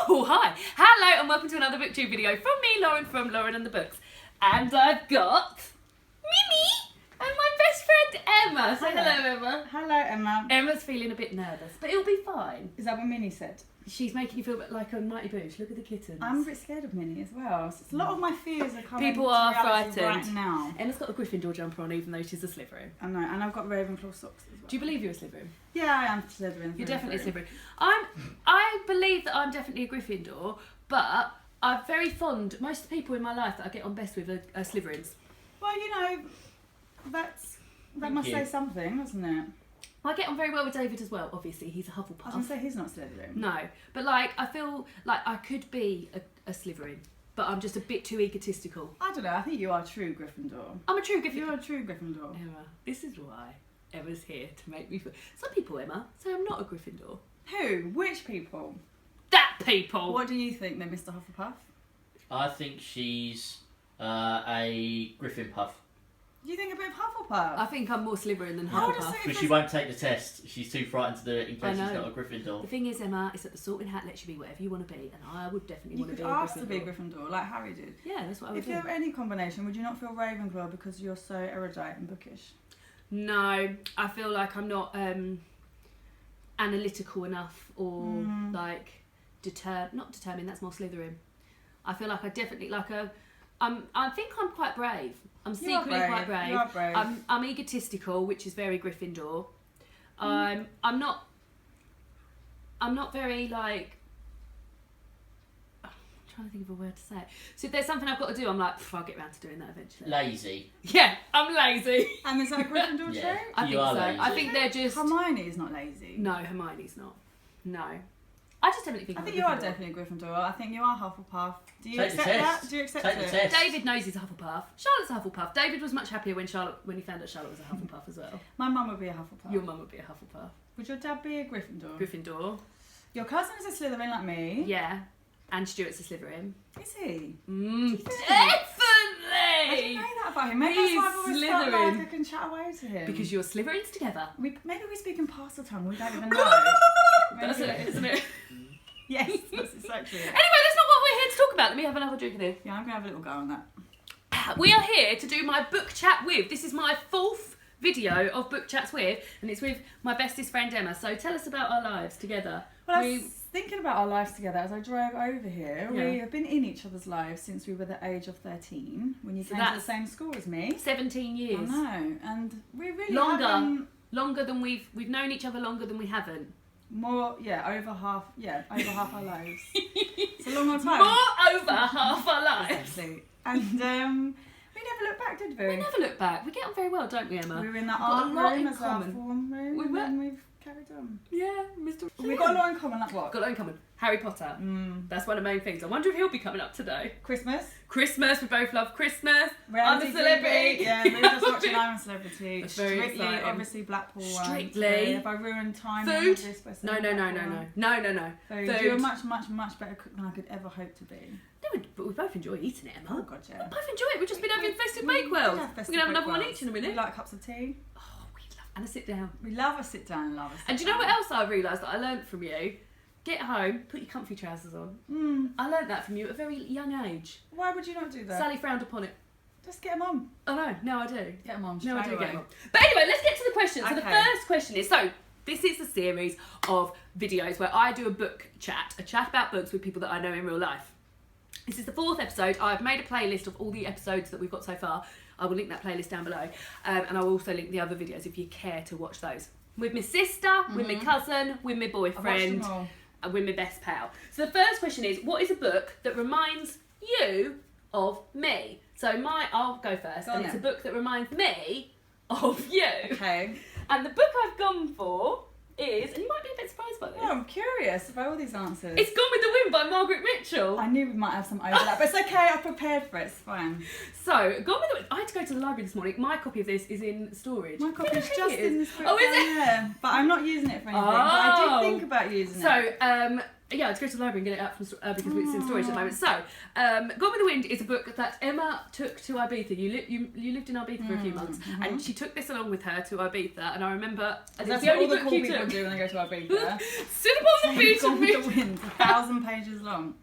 Oh, hi. Hello and welcome to another BookTube video from me, Lauren, from Lauren and the Books. And I've got Mimi and my best friend Emma. Say hello, Emma. Hello, Emma. Emma's feeling a bit nervous, but it'll be fine. Is that what Minnie said? She's making you feel a bit like a Mighty Boosh. Look at the kittens. I'm a bit scared of Minnie as well. So a lot of my fears are coming People are to reality frightened. right now. Emma's got a Gryffindor jumper on even though she's a Slytherin. I know, and I've got Ravenclaw socks as well. Do you believe you're a Slytherin? Yeah, I am Slytherin. You're definitely a Slytherin. I believe that I'm definitely a Gryffindor, but I'm very fond. Most of the people in my life that I get on best with are Slytherins. Well, you know, that must say something, doesn't it? I get on very well with David as well. Obviously, he's a Hufflepuff. I was going to say he's not Slytherin. No, but like I feel like I could be a Slytherin, but I'm just a bit too egotistical. I don't know. I think you are true Gryffindor. I'm a true Gryffindor. You're a true Gryffindor. Emma, this is why Emma's here to make me feel. Some people, Emma, say I'm not a Gryffindor. Who? Which people? That people. What do you think then, Mr. Hufflepuff? I think she's a Griffin Puff. You think a bit of Hufflepuff? I think I'm more Slytherin than I would Hufflepuff. say- But she won't take the test. She's too frightened to do it in I case she's know. not a Gryffindor. The thing is, Emma, is that the Sorting Hat lets you be whatever you want to be, and I would definitely You want to could be a ask Gryffindor. to be a Gryffindor, like Harry did. Yeah, that's what I would If do. you have any combination, would you not feel Ravenclaw because you're so erudite and bookish? No, I feel like I'm not analytical enough or like not determined. That's more Slytherin. I feel like I definitely I think I'm quite brave. I'm secretly quite brave. You are brave. I'm egotistical, which is very Gryffindor. I'm not very like. I'm trying to think of a word to say. So if there's something I've got to do, I'm like, I'll get around to doing that eventually. Lazy. Yeah, I'm lazy. And is that Gryffindor Yeah. true? I think You are so. lazy. I think they're just. Hermione is not lazy. No, Hermione's not. No. I just definitely think I I'm think a you are Gryffindor. definitely a Gryffindor. I think you are Hufflepuff. Do you Take the accept test. that? Do you accept Take it? the test. David knows he's a Hufflepuff. Charlotte's a Hufflepuff. David was much happier when he found out Charlotte was a Hufflepuff as well. My mum would be a Hufflepuff. Your mum would be a Hufflepuff. Would your dad be a Gryffindor? Gryffindor. Your cousin is a Slytherin like me. Yeah. And Stuart's a Slytherin. Is he? Definitely! I didn't know that about him. Maybe He's that's why I've always felt Slytherin. like I can chat away to him. Because you're Slytherins together. maybe we speak in parcel tongue. We don't even know. That's Maybe. it, isn't it? Yes, that's exactly it. Anyway, that's not what we're here to talk about. Let me have another drink of this. Yeah, I'm gonna have a little go on that. We are here to do my book chat with. This is my 4th video of book chats with, and it's with my bestest friend Emma. So tell us about our lives together. Well, I was thinking about our lives together as I drove over here. Yeah. We have been in each other's lives since we were the age of 13, when you So came to the that's same school as me. 17 years. I know, and we really Longer. haven't- Longer than we've known each other longer than we haven't. over half our lives. It's a long old time. More over half our lives. Exactly. And we never looked back, did we? We never look back. We get on very well, don't we, Emma? We were in that We've got art a lot room in as our common. form room, We and were- then we've carried on. Yeah, Mr. We've got a lot in common, like what? Got a lot in common. Harry Potter. That's one of the main things. I wonder if he'll be coming up today. Christmas. Christmas. We both love Christmas. Reality I'm a celebrity. TV. Yeah, we were just watching I'm a Celebrity. That's very Strictly, exciting. obviously Blackpool one. Strictly. So if I ruin time Food? of this by No. saying Blackpool one. No. Food. You're a much better cook than I could ever hope to be. No, but we both enjoy eating it, Oh Emma. god, yeah. We both enjoy it. We've just been having festive We bakewells. did have We're festive going to have another one bakewells. each in a minute. We like cups of tea. Oh, we love and a sit down. We love a sit down, love a sit And do you know what else I realised that I learnt from you? Get home, put your comfy trousers on. I learnt that from you at a very young age. Why would you not do that? Sally frowned upon it. Just get them on. Oh no, now I do. Get them on. No, I straight do away. get them. But anyway, let's get to the question. So the Okay. first question is, this is a series of videos where I do a book chat, a chat about books with people that I know in real life. This is the 4th episode. I've made a playlist of all the episodes that we've got so far. I will link that playlist down below. And I will also link the other videos if you care to watch those. With my sister, with my cousin, with my I've watched boyfriend, them all. and with my best pal. So the first question is, what is a book that reminds you of me? So I'll go first, Go on and it's a then. book that reminds me of you. Okay. And the book I've gone for is, and you might be a bit surprised by this, Oh, I'm curious about all these answers. it's Gone with the Wind by Margaret Mitchell. I knew we might have some overlap, but it's okay. I prepared for it. It's fine. So, Gone with the Wind, I had to go to the library this morning. My copy of this is in storage. My copy is just in this book Oh, is down it? there, but I'm not using it for anything. But I Oh. did think about using it. So, yeah, to go to the library and get it out from because it's in storage at the moment. So, Gone with the Wind is a book that Emma took to Ibiza. You lived in Ibiza for a few months, and she took this along with her to Ibiza. And I remember That's the what only all the book cool you people took. do when they go to Ibiza. Sit upon the beach Gone and with read. the Wind, 1,000 pages long.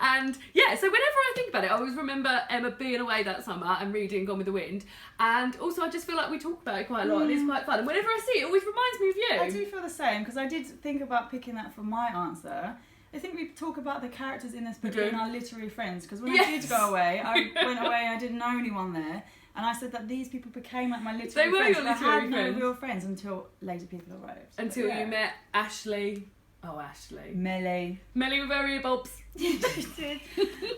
And yeah, so whenever I think about it, I always remember Emma being away that summer and reading Gone with the Wind. And also I just feel like we talk about it quite a lot and it's quite fun. And whenever I see it, it always reminds me of you. I do feel the same, because I did think about picking that for my answer. I think we talk about the characters in this book being our literary friends, because when I did go away, I went away and I didn't know anyone there. And I said that these people became like my literary They were friends. your but I literary had friends. no real friends until later people arrived. Until you met Ashley. Oh, Ashley. Melly. Melly with very bobs. You did.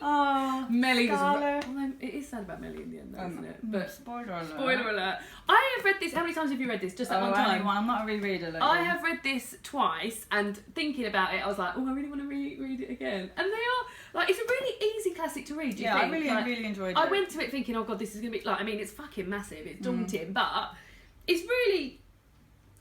Oh, Melly Scarlett. was... it is sad about Melly in the end though, isn't it? But spoiler alert. spoiler alert. I have read this... How many times have you read this? Just that one time? Only one. I'm not a rereader. Like I have read this twice, and thinking about it, I was like, oh, I really want to read it again. And they are, like, it's a really easy classic to read, do you think? I really enjoyed it. I went to it thinking, oh God, this is going to be, like, I mean, it's fucking massive, it's daunting, but it's really,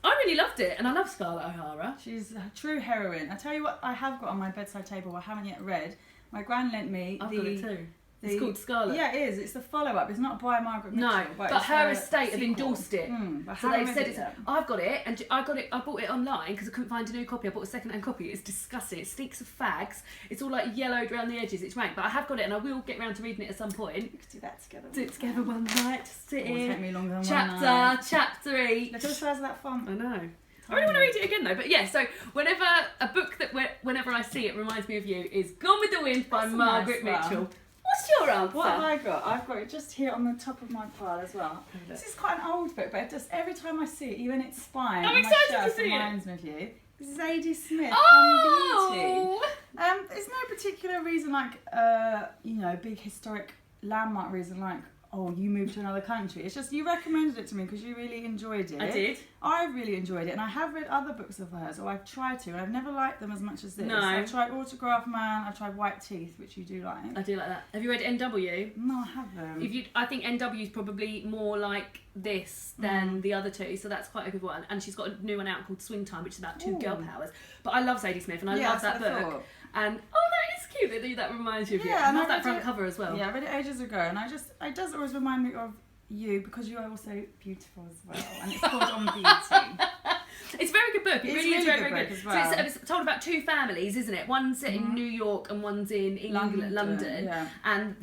I really loved it, and I love Scarlett O'Hara. She's a true heroine. I tell you what I have got on my bedside table I haven't yet read. My gran lent me I've got it too. It's called Scarlett. Yeah, it is. It's the follow-up. It's not by Margaret Mitchell. No, but it's her a estate have sequel. endorsed it. But So haven't they've read said it yet. I've got it, and I bought it online because I couldn't find a new copy. I bought a second-hand copy. It's disgusting. It stinks of fags. It's all like yellowed around the edges. It's rank, but I have got it, and I will get round to reading it at some point. We could do that together. Do it together one night, sit It will in. take me longer than one night. Chapter each. Look at the size of that font. I know. I really want to read it again though, but yeah, so whenever a book that whenever I see it reminds me of you is Gone with the Wind by That's a Margaret nice one. Mitchell. What's your answer? What have I got? I've got it just here on the top of my pile as well. This is quite an old book, but it just every time I see it, even its spine, I'm on excited my to shelf see it. reminds me of you. This is A.D. Smith on Oh! Beauty. There's no particular reason, like big historic landmark reason, like you moved to another country. It's just you recommended it to me because you really enjoyed it. I did. I really enjoyed it, and I have read other books of hers, or I've tried to, and I've never liked them as much as this. No. I've tried Autograph Man, I've tried White Teeth, which you do like. I do like that. Have you read NW? No, I haven't. I think NW is probably more like this than the other two, so that's quite a good one. And she's got a new one out called Swing Time, which is about two girl powers. But I love Zadie Smith, and I love that that's what I book. thought. And that is cute that reminds you of you. Yeah, I and love I that read front it- cover as well. Yeah, I read it ages ago, and it does always remind me of you because you are also beautiful as well, and it's called On Beauty. It's a very good book. It It's really is really very, good very book good. as well. So it's told about two families, isn't it? One's set in New York and one's in England, London. Yeah. And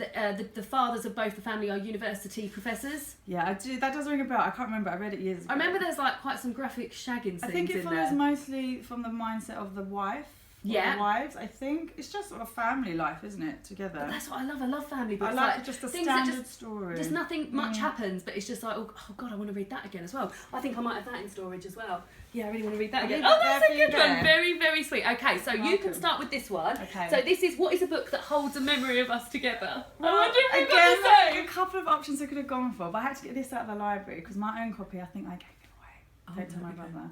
the fathers of both the family are university professors. Yeah, I do. That does ring a bell. I can't remember. I read it years ago. I remember there's like quite some graphic shagging scenes I think it in follows there. mostly from the mindset of the wife. Or Yeah. the wives, I think. It's just sort of family life, isn't it? Together. But that's what I love. I love family books. I like just a things that standard story. Just nothing much happens, but it's just like, oh God, I want to read that again as well. I think I might have that in storage as well. Yeah, I really want to read that again. Have you Oh, got that's there a for you good one. there? Very, very sweet. Okay, so you can Welcome. start with this one. Okay. So this is, what is a book that holds a memory of us together? Well, I wonder if we've again, got the a same. couple of options I could have gone for, but I had to get this out of the library because my own copy, I think I gave it away. Don't tell my brother.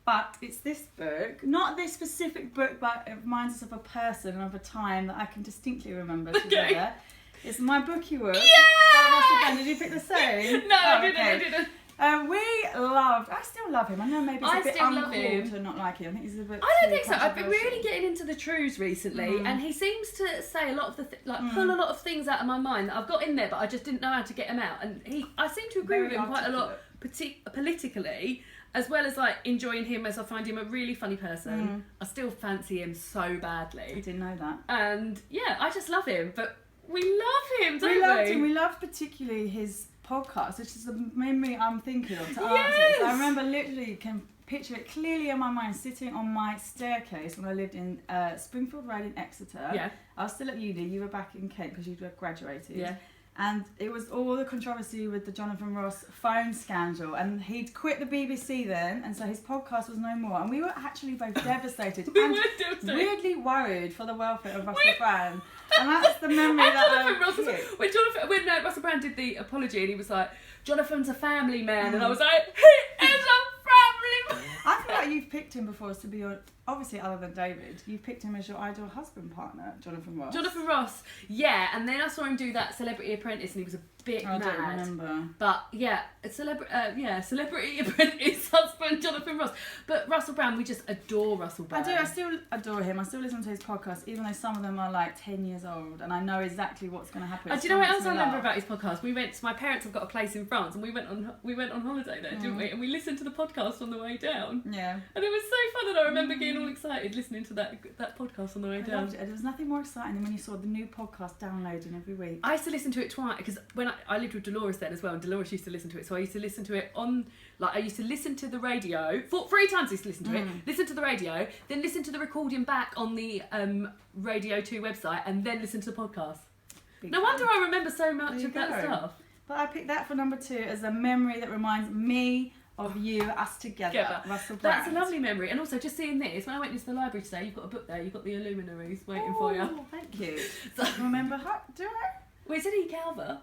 But it's this book, not this specific book, but it reminds us of a person and of a time that I can distinctly remember together. It's My Booky Wook. Yeah! Did you pick the same? No, I Oh, didn't. okay. I didn't. I still love him. I know maybe it's I a bit still love uncool him. to not like him. I think he's a bit I don't too think so. I've been really controversial. getting into the truths recently, and he seems to say a lot of the pull a lot of things out of my mind that I've got in there, but I just didn't know how to get them out. And I seem to agree Very with him quite a lot, articulate. politically, as well as like enjoying him, as I find him a really funny person. I still fancy him so I badly, didn't know that. and yeah, I just love him. But we love him, don't We we? loved him. We loved particularly his podcast, which is the memory I'm thinking of to answer. Yes! So I remember literally can picture it clearly in my mind, sitting on my staircase when I lived in Springfield Road in Exeter. Yeah. I was still at uni. You were back in Kent because you'd graduated. Yeah. And it was all the controversy with the Jonathan Ross phone scandal, and he'd quit the BBC then, and so his podcast was no more. And we were actually both devastated We and were devastated. weirdly worried for the welfare of Russell Brand. And that's the memory And that Jonathan Ross, keep. when Russell Brand did the apology, and he was like, "Jonathan's a family man," and I was like, "He is a family man." I feel like you've picked him before as to be your obviously, other than David, you picked him as your ideal husband partner, Jonathan Ross. Jonathan Ross, yeah, and then I saw him do that Celebrity Apprentice, and he was a bit I mad. don't remember. But yeah, Celebrity Apprentice husband Jonathan Ross. But Russell Brand, we just adore Russell Brand. I still adore him. I still listen to his podcast, even though some of them are like 10 years old, and I know exactly what's going to happen. Do you know what else I remember about his podcast? My parents have got a place in France, and we went on holiday there, didn't we? And we listened to the podcast on the way down. Yeah. And it was so fun, and I remember getting all excited listening to that podcast on the way I down. loved it. There was nothing more exciting than when you saw the new podcast downloading every week. I used to listen to it twice, because when I lived with Dolores then as well, and Dolores used to listen to it, so I used to listen to it on, like, I used to listen to the radio, 3 times I used to listen to it, listen to the radio, then listen to the recording back on the Radio 2 website, and then listen to the podcast. No wonder I remember so much of that stuff. But I picked that for number 2 as a memory that reminds me of you, us together. Russell Brand. That's a lovely memory. And also, just seeing this, when I went into the library today, you've got a book there, you've got the Illuminaries waiting for you. Oh, thank you. So, remember how? Do I? Well, it's Eddie Calver.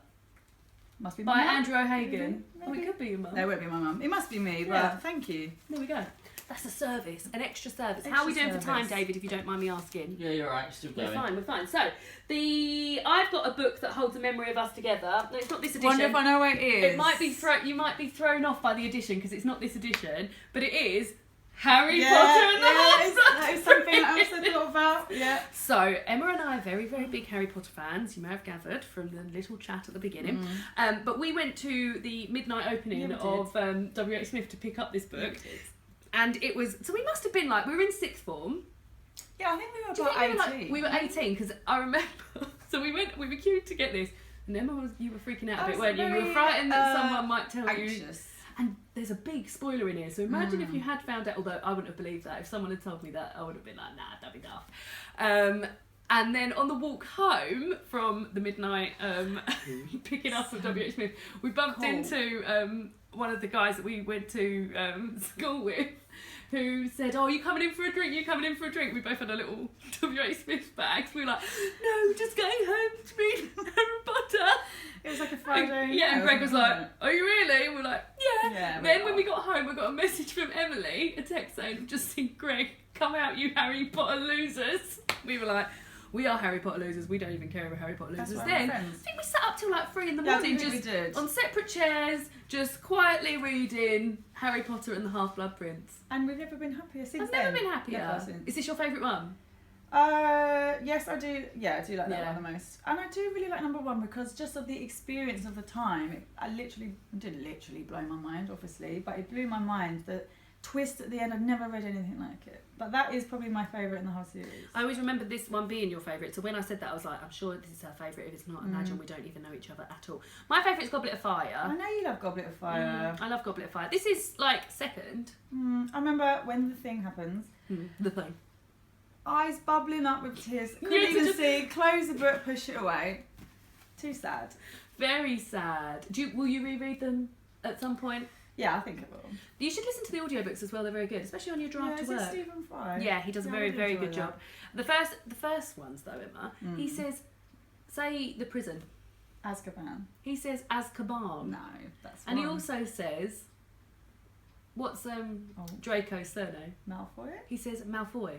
Must be by my mum. Andrew O'Hagan. Maybe. Oh, it could be your mum. No, it won't be my mum. It must be me, Yeah. but thank you. There we go. That's a service, an extra service. Extra How are we doing service. for time, David, if you don't mind me asking? Yeah, you're right. Still going. We're fine. So, I've got a book that holds a memory of us together. No, it's not this edition. Wonder if I know where it is. It might be you might be thrown off by the edition because it's not this edition, but it is Harry Potter and the that is something that I also thought about. Yeah. So Emma and I are very, very big Harry Potter fans. You may have gathered from the little chat at the beginning. But we went to the midnight opening of W.H. Smith to pick up this book, and it was we must have been we were in sixth form. Yeah, I think we were Do you think about 18. we were 18 because I remember. So we were queued to get this, and Emma you were freaking out a bit, weren't you? You were frightened that someone might tell you. And there's a big spoiler in here, so imagine if you had found out, although I wouldn't have believed that. If someone had told me that, I would have been like, nah, that'd be daft. And then on the walk home from the midnight picking up of W.H. Smith, we bumped into one of the guys that we went to school with, who said, oh, you coming in for a drink? You coming in for a drink? We both had a little W.H. Smith bags. We were like, no, just going home to read Harry Potter. It was like a Friday. Yeah, and Greg was like, are you really? And we're like, yeah. Then when are. we got home, we got a message from Emily, a text saying, I've just seen Greg, come out, you Harry Potter losers. We were like, we are Harry Potter losers. We don't even care about Harry Potter losers. Then I think we sat up till 3 in the morning, just on separate chairs, just quietly reading Harry Potter and the Half-Blood Prince. And we've never been happier since. I've never been happier. Is this your favourite one? Yes, I do. Yeah, I do like that one the most. And I do really like number 1 because just of the experience of the time, it didn't literally blow my mind, obviously, but it blew my mind. The twist at the end, I've never read anything like it. But that is probably my favourite in the whole series. I always remember this one being your favourite, so when I said that, I was like, I'm sure this is her favourite. If it's not, imagine we don't even know each other at all. My favourite is Goblet of Fire. I know you love Goblet of Fire. I love Goblet of Fire. This is second. I remember when the thing happens. The thing. Eyes bubbling up with tears. Couldn't even see. Close the book, push it away. Too sad. Very sad. Will you reread them at some point? Yeah, I think I will. You should listen to the audiobooks as well. They're very good, especially on your drive to work. Is it Stephen Fry? Yeah, he does a very, very good job. The first ones though, Emma. He says, say the prison. Azkaban. He says Azkaban. No, that's and wrong. he also says, what's Draco's surname? Malfoy. He says Malfoy.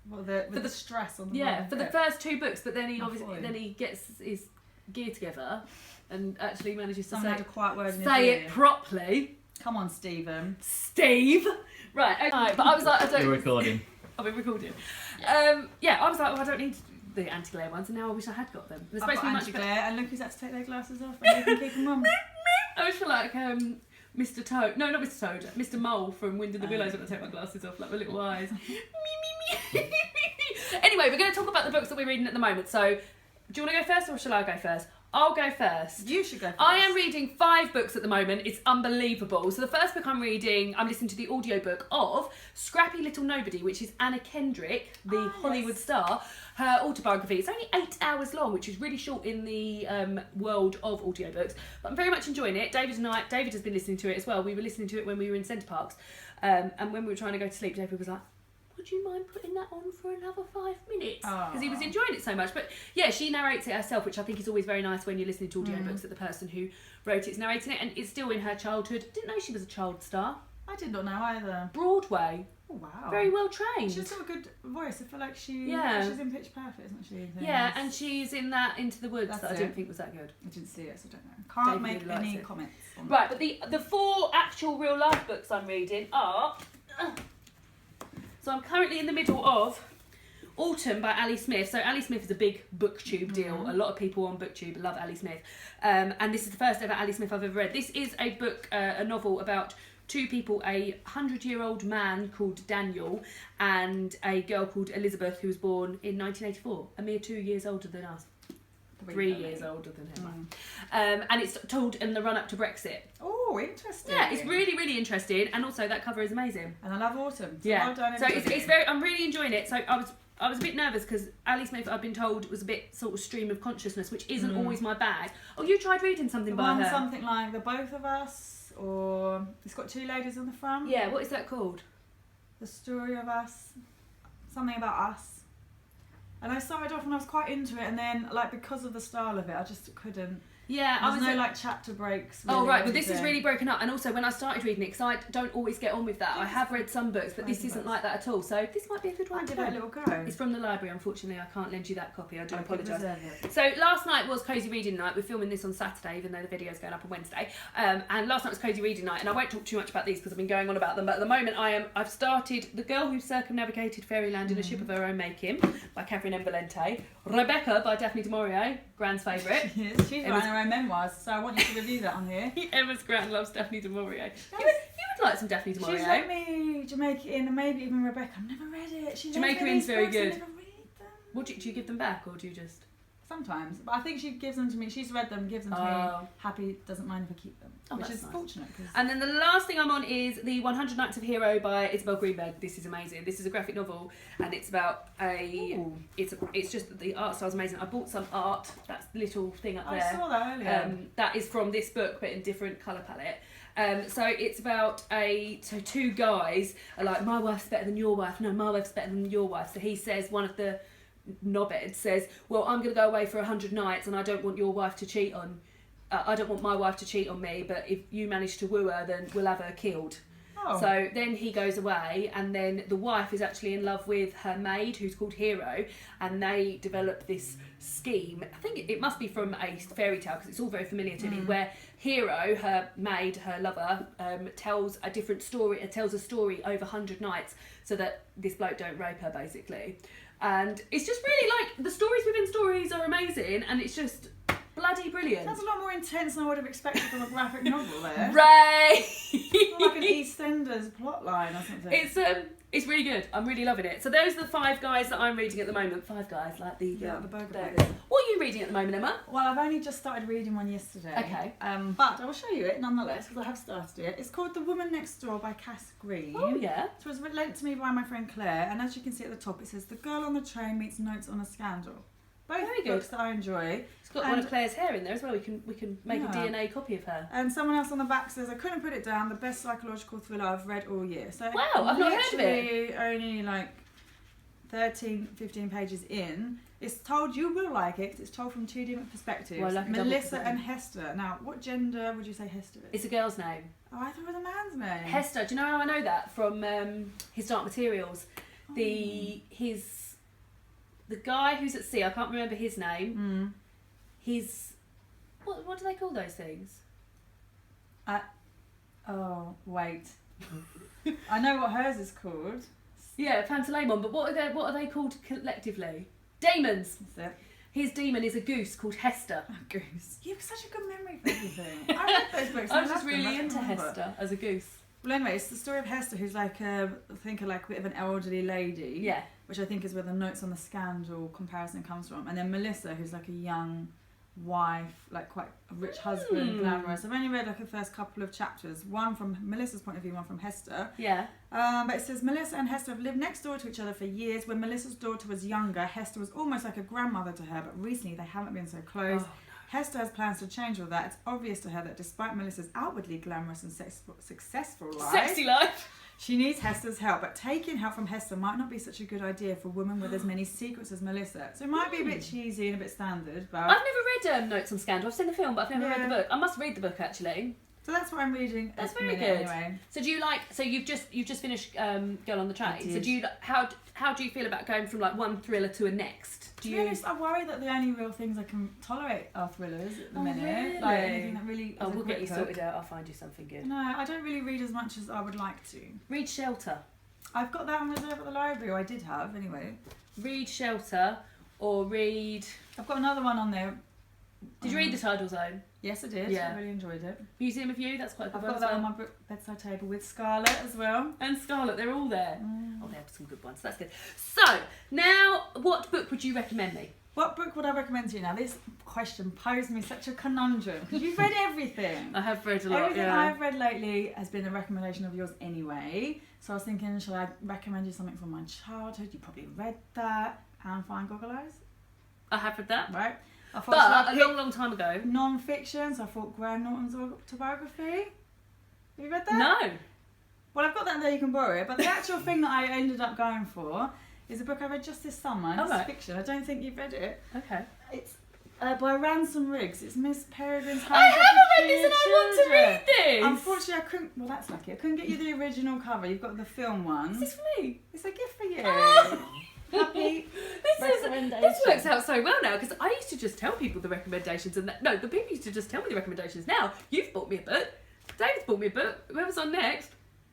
Well, the stress on the the first 2 books, but then he gets his gear together and actually manages to say it properly. Come on, Stephen. Steve. Right. Okay. But I was like, I don't. You're recording. I've been recording. I was like, I don't need the anti-glare ones, and now I wish I had got them. They're supposed to be much anti-glare, and look who's had to take their glasses off, and they can keep them on. I wish for Mr. Toad. No, not Mr. Toad. Mr. Mole from Wind in the Willows when I take my glasses off, like my little eyes. Anyway, we're going to talk about the books that we're reading at the moment. So, do you want to go first or shall I go first? I'll go first. You should go first. I am reading 5 books at the moment. It's unbelievable. So the first book I'm listening to the audiobook of Scrappy Little Nobody, which is Anna Kendrick, the Hollywood star, her autobiography. It's only 8 hours long, which is really short in the world of audiobooks. But I'm very much enjoying it. David has been listening to it as well. We were listening to it when we were in Centre Parks. And when we were trying to go to sleep, David was like, would you mind putting that on for another 5 minutes? Because he was enjoying it so much. But yeah, she narrates it herself, which I think is always very nice when you're listening to audiobooks that the person who wrote it is narrating it, and it's still in her childhood. Didn't know she was a child star. I did not know either. Broadway. Oh wow. Very well trained. She's got a good voice. I feel like she's in Pitch Perfect, isn't she? Yeah, and she's in that Into the Woods that I didn't think was that good. I didn't see it, so I don't know. Can't make any comments on Right, that. but the 4 actual real life books I'm reading are... So I'm currently in the middle of Autumn by Ali Smith. So Ali Smith is a big booktube deal. A lot of people on booktube love Ali Smith. And this is the first ever Ali Smith I've ever read. This is a book, a novel about 2 people, a 100-year-old man called Daniel and a girl called Elizabeth who was born in 1984, a mere 2 years older than us. 3 years older than him. And it's told in the run-up to Brexit. Oh, interesting. Yeah, it's really, really interesting. And also that cover is amazing. And I love Autumn. So Yeah. well done, So everybody. it's very, I'm really enjoying it. So I was a bit nervous because Ali Smith, I've been told, was a bit sort of stream of consciousness, which isn't always my bag. Oh, you tried reading something by her? Something like The Both of Us, or it's got 2 ladies on the front. Yeah, what is that called? The Story of Us, something about us. And I started off and I was quite into it, and then like because of the style of it, I just couldn't. Yeah, There's no like chapter breaks. Oh really, right, but this wasn't is there? really broken up. And also when I started reading it, because I don't always get on with that, I have read some books, but this Both of isn't Us. like that at all. So this might be a good one I'll to give it a little go. It's from the library, unfortunately. I can't lend you that copy. I do I apologise. reserve it. So last night was Cozy Reading Night. We're filming this on Saturday, even though the video's going up on Wednesday. And last night was Cozy Reading Night, and I won't talk too much about these because I've been going on about them. But at the moment, I've started The Girl Who Circumnavigated Fairyland in a Ship of Her Own Making by Catherine M. Valente. Rebecca by Daphne du Maurier, Gran's favourite. Yes, she's writing her own memoirs, so I want you to review that on here. Emma's Gran loves Daphne du Maurier. You would like some Daphne du Maurier. She's like me, Jamaica Inn, and maybe even Rebecca. I've never read it. Jamaica Inn's very good. I never read them. What do you give them back, or do you just? Sometimes, but I think she gives them to me. She's read them, gives them to me. Happy, doesn't mind if I keep them, Oh, which that's is nice. fortunate. Cause And then the last thing I'm on is the 100 Nights of Hero by Isabel Greenberg. This is amazing. This is a graphic novel, and it's about it's just the art style's amazing. I bought some art. That's the little thing up there. I saw that earlier. That is from this book, but in different colour palette. So it's about 2 guys are like, my wife's better than your wife. No, my wife's better than your wife. So he says, one of the knobheads says, well, I'm going to go away for 100 nights and I don't want your wife to cheat on. I don't want my wife to cheat on me, but if you manage to woo her, then we'll have her killed. Oh. So then he goes away, and then the wife is actually in love with her maid, who's called Hero, and they develop this scheme. I think it must be from a fairy tale, because it's all very familiar to me, where Hero, her maid, her lover, tells a different story. It tells a story over 100 nights, so that this bloke don't rape her, basically. And it's just really like, the stories within stories are amazing, and it's just bloody brilliant. That's a lot more intense than I would have expected from a graphic novel there. Ray! Like an EastEnders plotline or something. It's really good. I'm really loving it. So those are the 5 guys that I'm reading at the moment. 5 guys, like the the burger there. place. What are you reading at the moment, Emma? Well, I've only just started reading one yesterday. Okay. But I will show you it nonetheless because I have started it. It's called The Woman Next Door by Cass Green. Oh yeah. It was lent to me by my friend Claire, and as you can see at the top, it says The Girl on the Train Meets Notes on a Scandal. Both Very good. books that I enjoy. It's got one of Claire's hair in there as well. We can make a Yeah. DNA copy of her. And someone else on the back says, I couldn't put it down, the best psychological thriller I've read all year. So Wow, I've not heard of it. literally only like 13, 15 pages in. It's told, you will like it, 'cause it's told from 2 different perspectives. Well, I like a double Melissa perspective. and Hester. Now, what gender would you say Hester is? It's a girl's name. Oh, I thought it was a man's name. Hester. Do you know how I know that? From His Dark Materials. Oh. The guy who's at sea, I can't remember his name. He's what do they call those things? Oh, wait. I know what hers is called. Yeah, Pantaleimon, but what are they called collectively? Daemons. That's it. His demon is a goose called Hester. Oh, goose. You have such a good memory for everything. I read those books. I and was just loved them, really I can into remember. Hester as a goose. Well, anyway, it's the story of Hester, who's like I think like a bit of an elderly lady. Yeah. Which I think is where the Notes on the Scandal comparison comes from. And then Melissa, who's like a young wife, like quite a rich husband, glamorous. I've only read like the first couple of chapters, one from Melissa's point of view, one from Hester. Yeah. But it says Melissa and Hester have lived next door to each other for years. When Melissa's daughter was younger, Hester was almost like a grandmother to her, but recently they haven't been so close. Oh, no. Hester has plans to change all that. It's obvious to her that despite Melissa's outwardly glamorous and successful life, Sexy life. she needs Hester's help. But taking help from Hester might not be such a good idea for a woman with as many secrets as Melissa. So it might be a bit cheesy and a bit standard, but I've never read Notes on Scandal. I've seen the film, but I've never read Yeah. the book. I must read the book actually. So that's what I'm reading. That's at the very minute good. Anyway. So do you like? So you've just finished Girl on the Train. I did. So do you how do you feel about going from like one thriller to a next? To be honest, I worry that the only real things I can tolerate are thrillers at the minute. Really? Like anything that really. Oh, is a we'll get quick you hook. sorted out. I'll find you something good. No, I don't really read as much as I would like to. Read Shelter. I've got that on reserve at the library, or I did have anyway. Read Shelter, or read. I've got another one on there. Did you read The Tidal Zone? Yes, I did. Yeah. I really enjoyed it. Museum of You. That's quite a good I've one got as that well. on my bedside table with Scarlett as well. And Scarlett, they're all there. Mm. Oh, they have some good ones. That's good. So now, what book would you recommend me? What book would I recommend to you now? This question posed me such a conundrum because you've read everything. I have read a lot. Everything Yeah. I've read lately has been a recommendation of yours anyway. So I was thinking, shall I recommend you something from my childhood? You probably read that. And Fine Goggle Eyes, I have read that, right? I thought but should I a long, long time ago. pick non-fiction, so I thought Graham Norton's autobiography. Have you read that? No. Well, I've got that there, you can borrow it. But the actual thing that I ended up going for is a book I read just this summer. And Oh, it's right. fiction. I don't think you've read it. Okay. It's by Ransom Riggs. It's Miss Peregrine's Home I for haven't read this, Peculiar and I want to Children. read this. Unfortunately, I couldn't. Well, that's lucky. I couldn't get you the original cover. You've got the film one. Is this for me? It's a gift for you. Oh. Happy This recommendation. works out so well now because I used to just tell people the recommendations and no, the people used to just tell me the recommendations. Now you've bought me a book. David's bought me a book. Whoever's on next,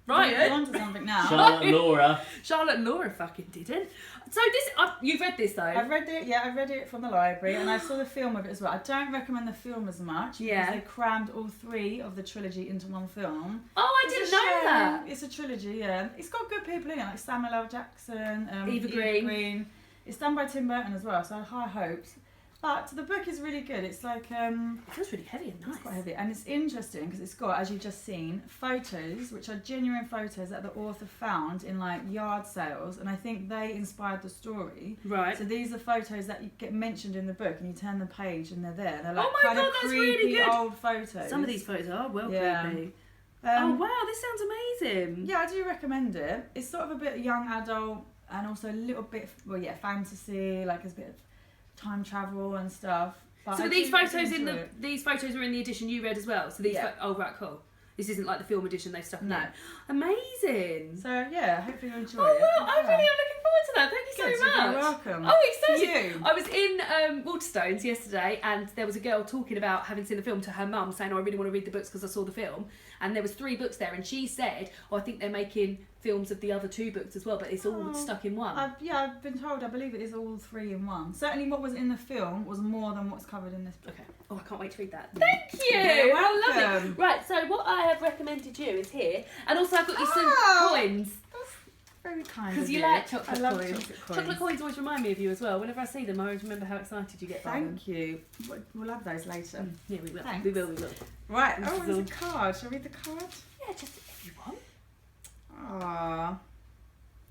You're Ryan. onto something now. Charlotte and Laura. Charlotte and Laura fucking didn't. So this, you've read this though. I've read it. Yeah, I read it from the library, and I saw the film of it as well. I don't recommend the film as much. Yeah. Because they crammed all three of the trilogy into one film. Oh, I It's didn't a know shame. that. It's a trilogy, yeah. It's got good people in it, like Samuel L. Jackson, Eva Green. It's done by Tim Burton as well, so I had high hopes. But the book is really good. It's like It feels really heavy and nice. it's quite heavy, and it's interesting because it's got, as you've just seen, photos which are genuine photos that the author found in like yard sales, and I think they inspired the story. Right. So these are photos that you get mentioned in the book, and you turn the page and they're there. They're like Oh my kind God, of that's creepy really good. old photos. Some of these photos are well Yeah. creepy. Oh Um, wow, this sounds amazing. Yeah, I do recommend it. It's sort of a bit young adult and also a little bit, well, yeah, fantasy, like there's a bit of time travel and stuff. But So I are these do photos enjoy in the it. these photos are in the edition you read as well. So these Yeah. oh right, cool. This isn't like the film edition they've stuck in. No. Amazing. So yeah, hopefully you enjoy Oh it. wow, I Yeah. really am looking forward to that. Thank you Good, so much. you're welcome. Oh, excited. You. I was in Waterstones yesterday and there was a girl talking about having seen the film to her mum saying, oh, I really want to read the books because I saw the film. And there was 3 books there and she said, oh, I think they're making films of the other 2 books as well, but it's all Oh, stuck in one. I've been told, I believe it is all 3 in one. Certainly what was in the film was more than what's covered in this book. Okay. Oh, I can't wait to read that. Yeah. Thank you. You're How lovely. welcome. Right, so what I have recommended you is here. And also I've got you some Oh. coins. That's very kind of Because you. you like chocolate I love coins. chocolate coins. Chocolate coins always remind me of you as well. Whenever I see them, I always remember how excited you get by them. Thank you. We'll have those later. Yeah, we will. Thanks. We will. Right, This oh, is there's all- a card. Shall I read the card? Yeah, just if you want. Aww.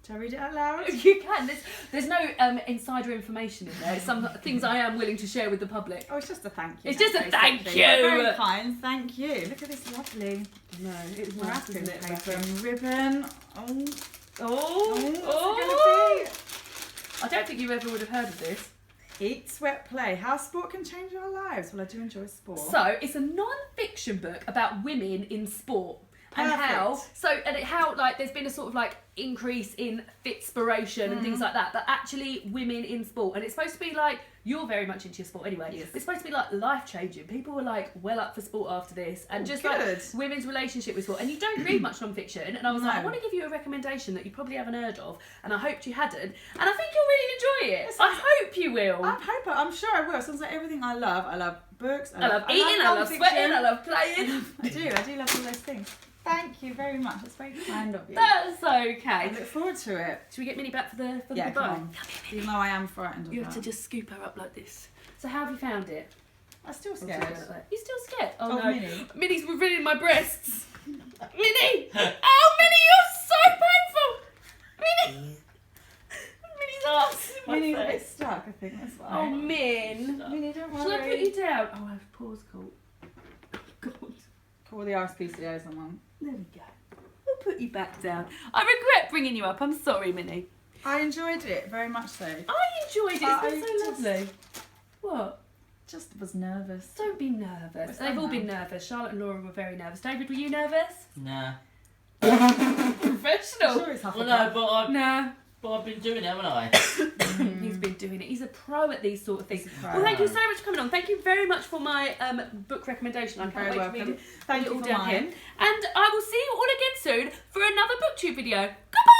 Shall I read it out loud? You can. There's no insider information in there. It's some things I am willing to share with the public. Oh, it's just a thank you. It's just a basically. thank you. Very kind, thank you. Look at this lovely No, it's nice, wrapping isn't it? paper and ribbon. Oh, Oh, what's oh. it I don't think you ever would have heard of this. gonna be? Eat, Sweat, Play. How sport can change our lives. Well, I do enjoy sport. So it's a non-fiction book about women in sport. And Perfect. how like there's been a sort of like increase in fitspiration and things like that, but actually women in sport, and it's supposed to be like, you're very much into your sport anyway. Yes. It's supposed to be like life changing. People were like well up for sport after this, and Oh, just good. like women's relationship with sport. And you don't read much non-fiction, and I was like, No. I want to give you a recommendation that you probably haven't heard of, and I hoped you hadn't, and I think you'll really enjoy it. Yes, I hope you will. I'm sure I will. Sounds like everything I love. I love books. I love eating, I love non-fiction. sweating, I love playing. I do love all those things. Thank you very much. That's very kind of you. That's I okay. look forward to it. Should we get Minnie back for the Yeah, goodbye? come on. Even though I am frightened of You have to that. just scoop her up like this. So how have you found it? I'm still You're scared. still scared? Oh, Oh, no. Minnie. Minnie's revealing my breasts. Minnie! Oh, Minnie, you're so painful! Minnie! Minnie's arse in my Minnie's a bit face. stuck, I think. That's why. Oh, Min. Minnie, don't worry. Shall I put you down? Oh, I have pause call. God. Call the RSPCA someone. There we go. We'll put you back down. I regret bringing you up. I'm sorry, Minnie. I enjoyed it very much so. I enjoyed it. It's been so just- lovely. What? just was nervous. Don't be nervous. What's They've that all now? been nervous. Charlotte and Laura were very nervous. David, were you nervous? Nah. Professional. I'm sure it's half Well, a no, cup. but I've been doing it, haven't I? He's been doing it. He's a pro at these sort of things. He's a pro. Well, thank you so much for coming on. Thank you very much for my book recommendation. I You're can't very wait to read welcome. it. Thank Put it you all for down here. mine. And I will see you all again soon for another BookTube video. Goodbye!